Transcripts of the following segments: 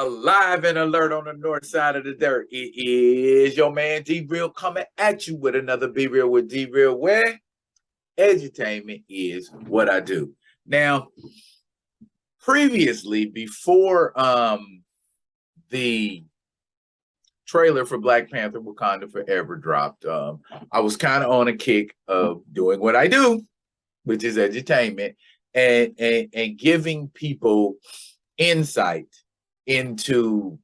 Alive and alert on the north side of the dirt. It is your man D-Real coming at you with another Be Real with D-Real, where edutainment is what I do. Now, previously, before the trailer for Black Panther Wakanda Forever dropped, I was kind of on a kick of doing what I do, which is edutainment, and giving people insight into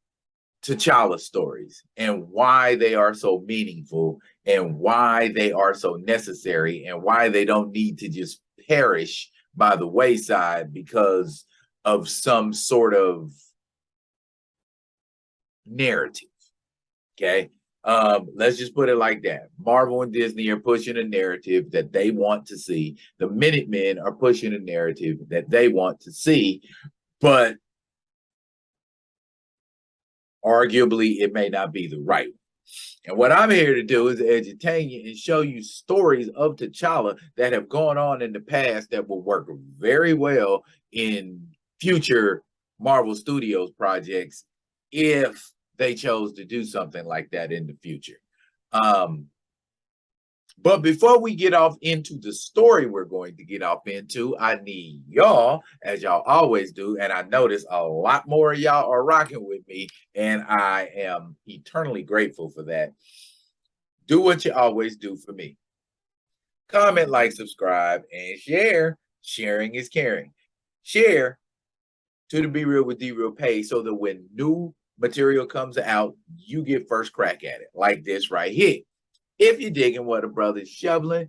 T'Challa stories and why they are so meaningful and why they are so necessary and why they don't need to just perish by the wayside because of some sort of narrative. Okay. Let's just put it like that. Marvel and Disney are pushing a narrative that they want to see. The Minutemen are pushing a narrative that they want to see, but arguably it may not be the right one. And what I'm here to do is edutain you and show you stories of T'Challa that have gone on in the past that will work very well in future Marvel Studios projects if they chose to do something like that in the future. But before we get off into the story we're going to get off into, I need y'all, as y'all always do, and I notice a lot more of y'all are rocking with me, and I am eternally grateful for that. Do what you always do for me. Comment, like, subscribe, and share. Sharing is caring. Share to the Be Real with D-Real page so that when new material comes out, you get first crack at it, like this right here. If you're digging what a brother's shoveling,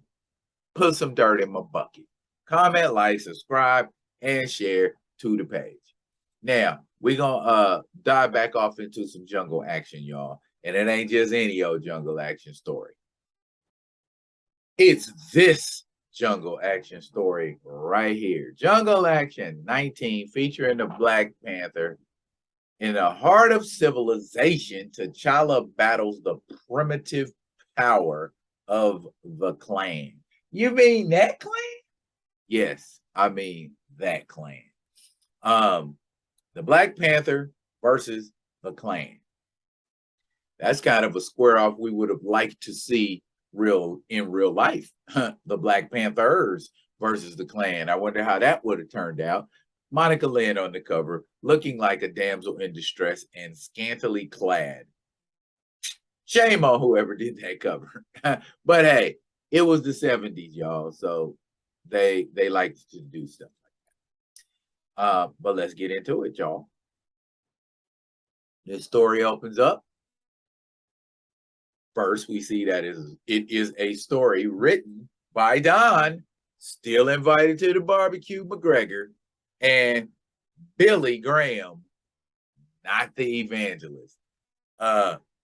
put some dirt in my bucket. Comment, like, subscribe, and share to the page. Now, we're going to dive back off into some jungle action, y'all. And it ain't just any old jungle action story. It's this jungle action story right here. Jungle Action 19, featuring the Black Panther. In the heart of civilization, T'Challa battles the primitive power of the Klan. You mean that Klan? Yes, I mean that Klan. The Black Panther versus the Klan. That's kind of a square off we would have liked to see in real life. The Black Panthers versus the Klan. I wonder how that would have turned out. Monica Lynn on the cover, looking like a damsel in distress and scantily clad. Shame on whoever did that cover. But hey, it was the 70s, y'all. So they liked to do stuff like that. But let's get into it, y'all. This story opens up. First, we see that it is a story written by Don, still invited to the barbecue, McGregor, and Billy Graham, not the evangelist.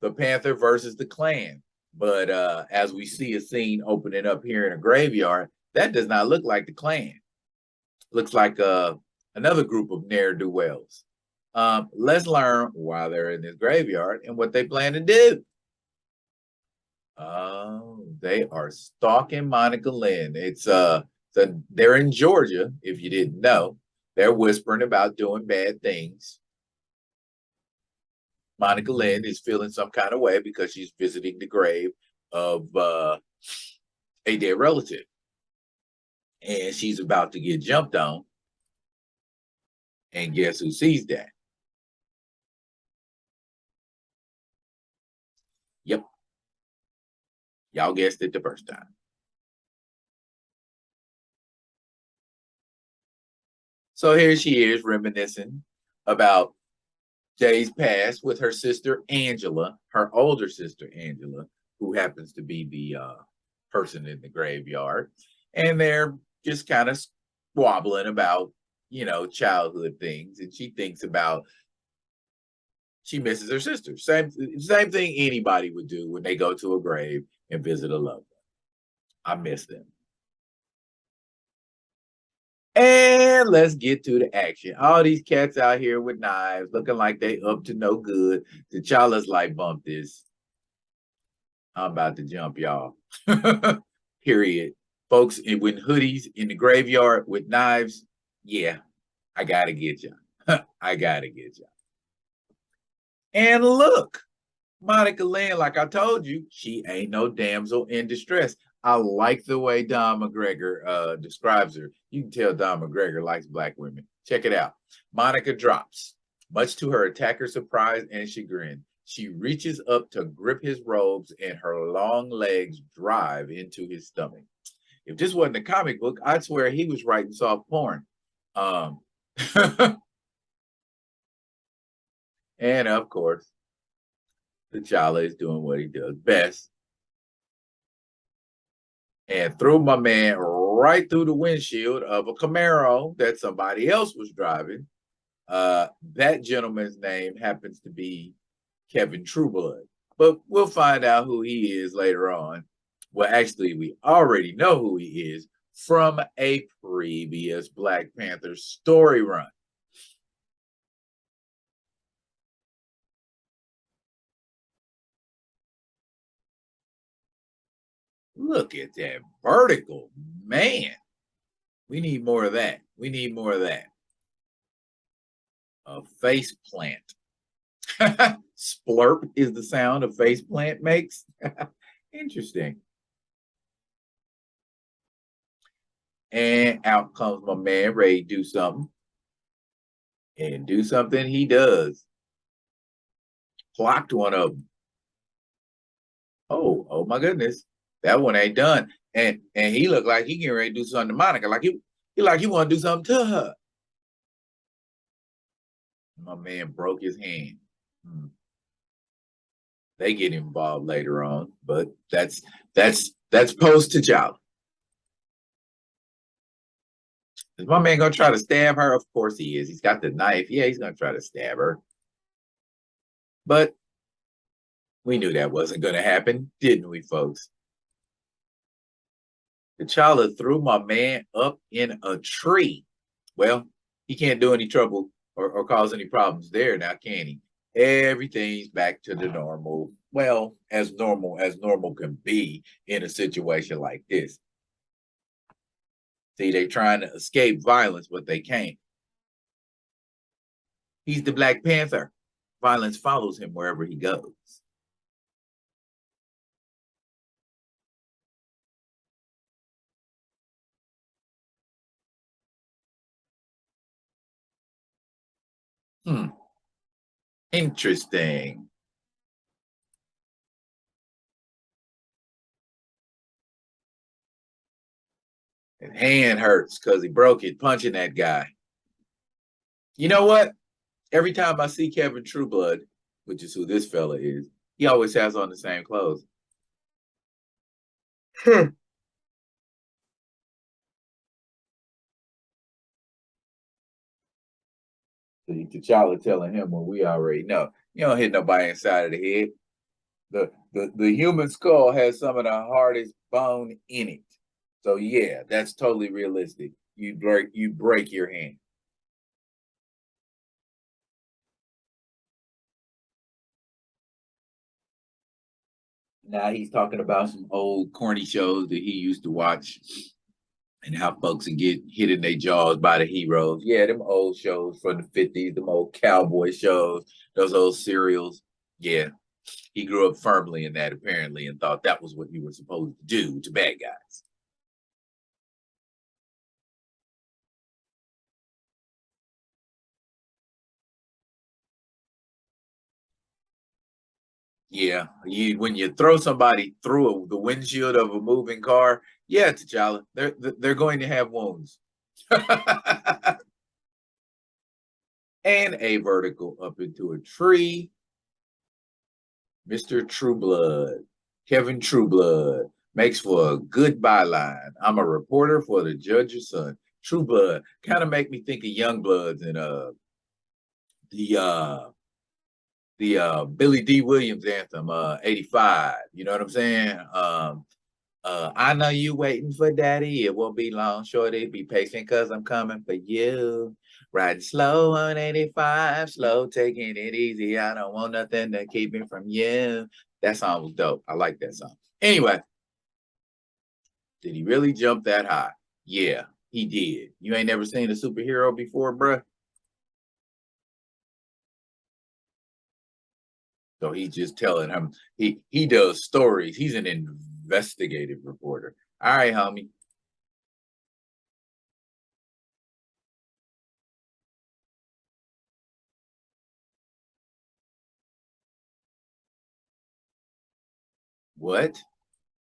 The Panther versus the Klan. But as we see a scene opening up here in a graveyard, that does not look like the Klan. Looks like another group of ne'er-do-wells. Let's learn why they're in this graveyard and what they plan to do. They are stalking Monica Lynn. They're in Georgia, if you didn't know. They're whispering about doing bad things. Monica Lynn is feeling some kind of way because she's visiting the grave of a dead relative. And she's about to get jumped on. And guess who sees that? Yep. Y'all guessed it the first time. So here she is reminiscing about days past with her sister Angela, her older sister Angela, who happens to be the person in the graveyard. And they're just kind of squabbling about, childhood things. And she thinks about, she misses her sister. Same thing anybody would do when they go to a grave and visit a loved one. I miss them. And let's get to the action. All these cats out here with knives, looking like they up to no good. T'Challa's like, bump this. I'm about to jump y'all. Period. Folks with hoodies in the graveyard with knives, yeah, I gotta get y'all. I gotta get y'all. And look, Monica Lynn, like I told you, she ain't no damsel in distress. I like the way Don McGregor describes her. You can tell Don McGregor likes black women. Check it out. Monica drops. Much to her attacker's surprise and chagrin, she reaches up to grip his robes and her long legs drive into his stomach. If this wasn't a comic book, I'd swear he was writing soft porn. Um, and of course, T'Challa is doing what he does best and threw my man right through the windshield of a Camaro that somebody else was driving. That gentleman's name happens to be Kevin Trueblood, but we'll find out who he is later on. Well, actually, we already know who he is from a previous Black Panther story run. Look at that vertical, man. We need more of that. We need more of that. A face plant. Splurp is the sound a face plant makes. Interesting. And out comes my man, ready to do something. And do something he does. Clocked one of them. Oh my goodness. That one ain't done. And he looked like he getting ready to do something to Monica. Like he want to do something to her. My man broke his hand. Hmm. They get involved later on, but that's post T'Challa. Is my man gonna try to stab her? Of course he is. He's got the knife. Yeah, he's gonna try to stab her. But we knew that wasn't gonna happen, didn't we, folks? T'Challa threw my man up in a tree. Well, he can't do any trouble or cause any problems there now, can he? Everything's back to the normal. Well, as normal can be in a situation like this. See, they're trying to escape violence, but they can't. He's the Black Panther. Violence follows him wherever he goes. Hmm. Interesting. His hand hurts because he broke it punching that guy. You know what? Every time I see Kevin Trueblood, which is who this fella is, he always has on the same clothes. See, T'Challa telling him what we already know. You don't hit nobody inside of the head. The human skull has some of the hardest bone in it. So yeah, that's totally realistic. You break your hand. Now he's talking about some old corny shows that he used to watch and how folks would get hit in their jaws by the heroes. Yeah, them old shows from the 50s, them old cowboy shows, those old serials. Yeah, he grew up firmly in that apparently and thought that was what you were supposed to do to bad guys. Yeah, when you throw somebody through the windshield of a moving car, yeah, T'Challa, they're going to have wounds. And a vertical up into a tree. Mr. Trueblood, Kevin Trueblood, makes for a good byline. I'm a reporter for the Judge's Son. Trueblood kind of make me think of Youngbloods and the Billy D. Williams anthem, 85. You know what I'm saying? I know you waiting for daddy. It won't be long, shorty. Be patient because I'm coming for you. Riding slow on 85, slow, taking it easy. I don't want nothing to keep me from you. That song was dope. I like that song. Anyway, did he really jump that high? Yeah, he did. You ain't never seen a superhero before, bruh? So he's just telling him he does stories. He's an investigative reporter. All right, homie. What?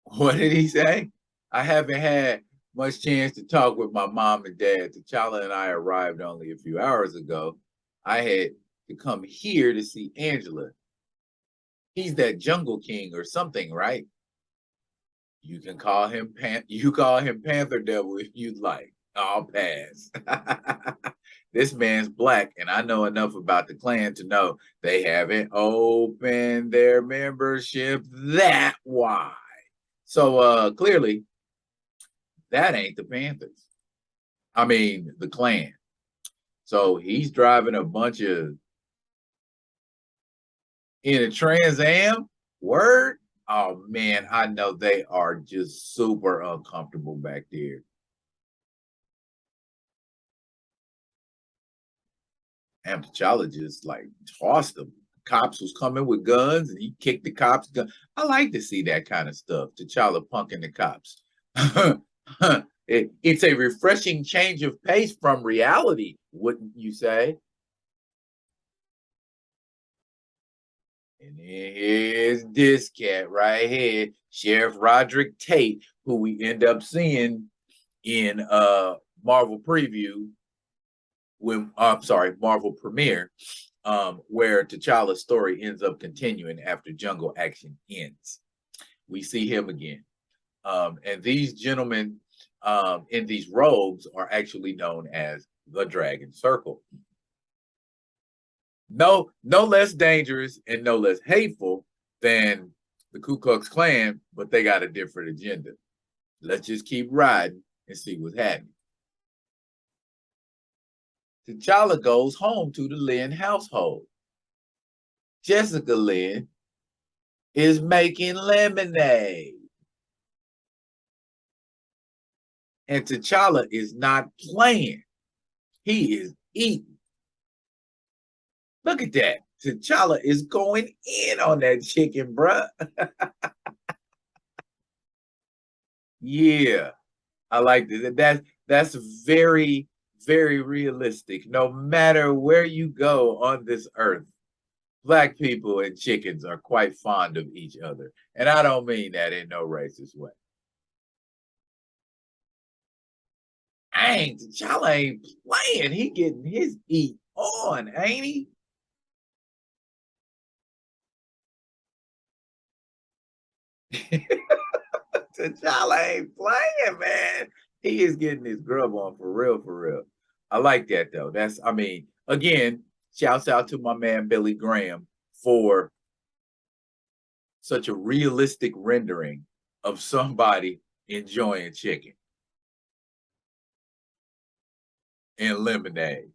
What did he say? I haven't had much chance to talk with my mom and dad. T'Challa and I arrived only a few hours ago. I had to come here to see Angela. He's that jungle king or something, right? You can call him you call him Panther Devil if you'd like. I'll pass. This man's black, and I know enough about the Klan to know they haven't opened their membership that wide. So clearly that ain't the Panthers. I mean the Klan. So he's driving a bunch of in a Trans Am. Word. Oh man, I know they are just super uncomfortable back there. And T'Challa just like tossed them. Cops was coming with guns and he kicked the cops. I like to see that kind of stuff. T'Challa punking the cops. It's a refreshing change of pace from reality, wouldn't you say? And here's this cat right here, Sheriff Roderick Tate, who we end up seeing in Marvel preview when I'm sorry, Marvel premiere, where T'Challa's story ends up continuing after Jungle Action ends. We see him again. And these gentlemen in these robes are actually known as the Dragon Circle. No less dangerous and no less hateful than the Ku Klux Klan, but they got a different agenda. Let's just keep riding and see what's happening. T'Challa goes home to the Lynn household. Jessica Lynn is making lemonade. And T'Challa is not playing. He is eating. Look at that. T'Challa is going in on that chicken, bruh. Yeah, I like this. That's very, very realistic. No matter where you go on this earth, black people and chickens are quite fond of each other. And I don't mean that in no racist way. T'Challa ain't playing. He getting his eat on, ain't he? T'Challa ain't playing, man. He is getting his grub on for real, for real. I like that though. I mean, again, shouts out to my man Billy Graham for such a realistic rendering of somebody enjoying chicken and lemonade.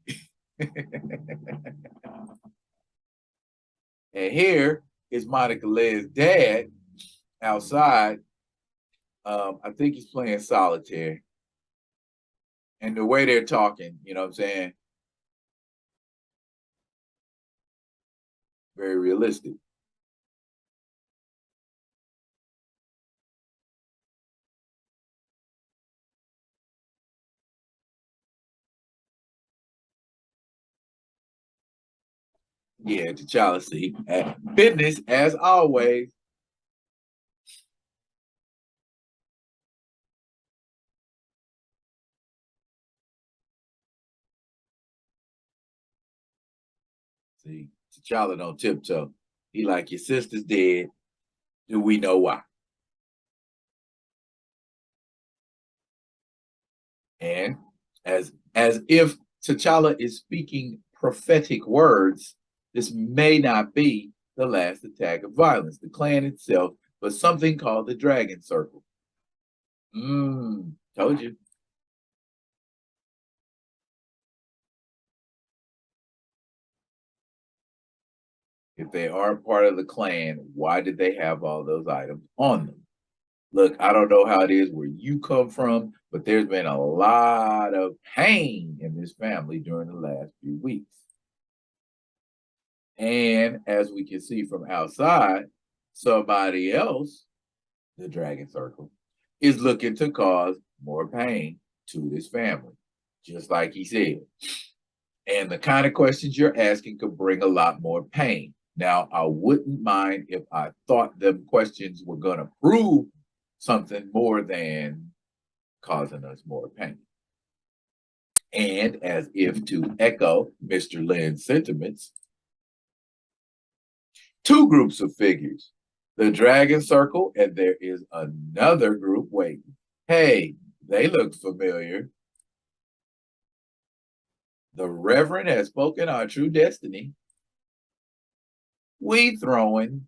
And here is Monica Led's dad outside. I think he's playing solitaire. And the way they're talking, you know what I'm saying? Very realistic. Yeah, T'Challa, see, business as always. See, T'Challa don't tiptoe. He like your sister's dead. Do we know why? And as if T'Challa is speaking prophetic words, this may not be the last attack of violence, the clan itself, but something called the Dragon Circle. Told you. If they are part of the clan, why did they have all those items on them? Look, I don't know how it is where you come from, but there's been a lot of pain in this family during the last few weeks. And as we can see from outside, somebody else, the dragon circle, is looking to cause more pain to this family, just like he said. And the kind of questions you're asking could bring a lot more pain. Now, I wouldn't mind if I thought them questions were going to prove something more than causing us more pain. And as if to echo Mr. Lynn's sentiments, two groups of figures, the dragon circle, and there is another group waiting. Hey, they look familiar. The Reverend has spoken our true destiny. We throwing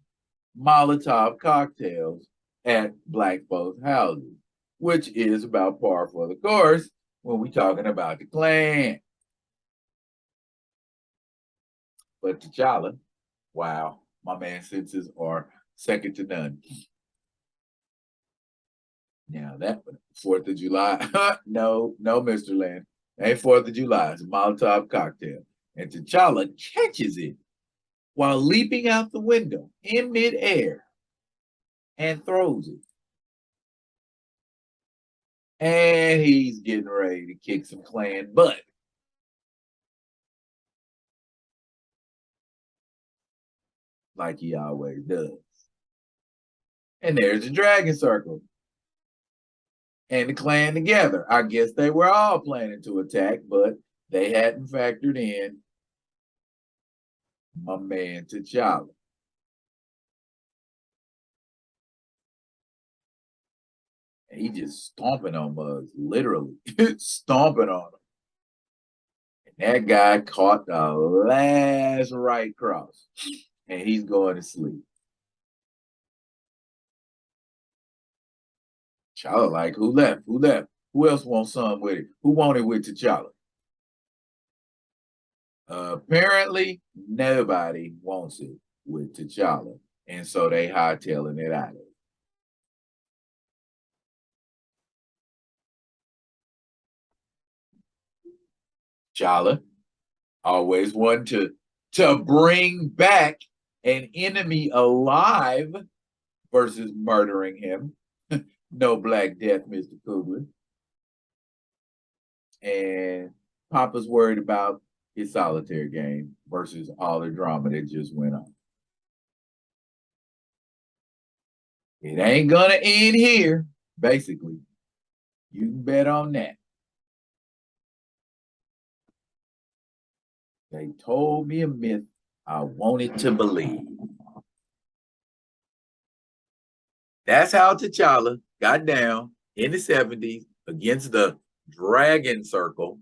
Molotov cocktails at black folks' houses, which is about par for the course when we talking about the Klan. But T'Challa, wow, my man's senses are second to none. Now that 4th of July, no, Mr. Land, ain't 4th of July. It's a Molotov cocktail, and T'Challa catches it while leaping out the window in midair and throws it. And he's getting ready to kick some Klan butt. Like he always does. And there's the dragon circle and the Klan together. I guess they were all planning to attack, but they hadn't factored in my man T'Challa. And he just stomping on Bugs, literally stomping on him. And that guy caught the last right cross, and he's going to sleep. T'Challa like, who left? Who left? Who else wants some with it? Who wanted with T'Challa? Apparently, nobody wants it with T'Challa, and so they hightailing it out of it. T'Challa always wanted to bring back an enemy alive versus murdering him. No Black Death, Mr. Coogler. And Papa's worried about his solitaire game versus all the drama that just went on. It ain't gonna end here, basically. You can bet on that. They told me a myth I wanted to believe. That's how T'Challa got down in the 70s against the Dragon Circle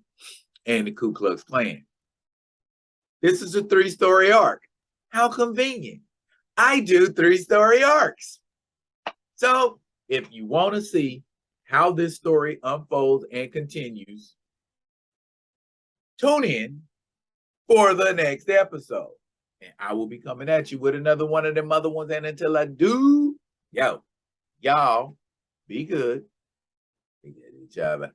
and the Ku Klux Klan. This is a 3-story arc. How convenient. I do 3-story arcs. So if you want to see how this story unfolds and continues, tune in for the next episode. And I will be coming at you with another one of them other ones. And until I do, y'all be good. Be good to each other.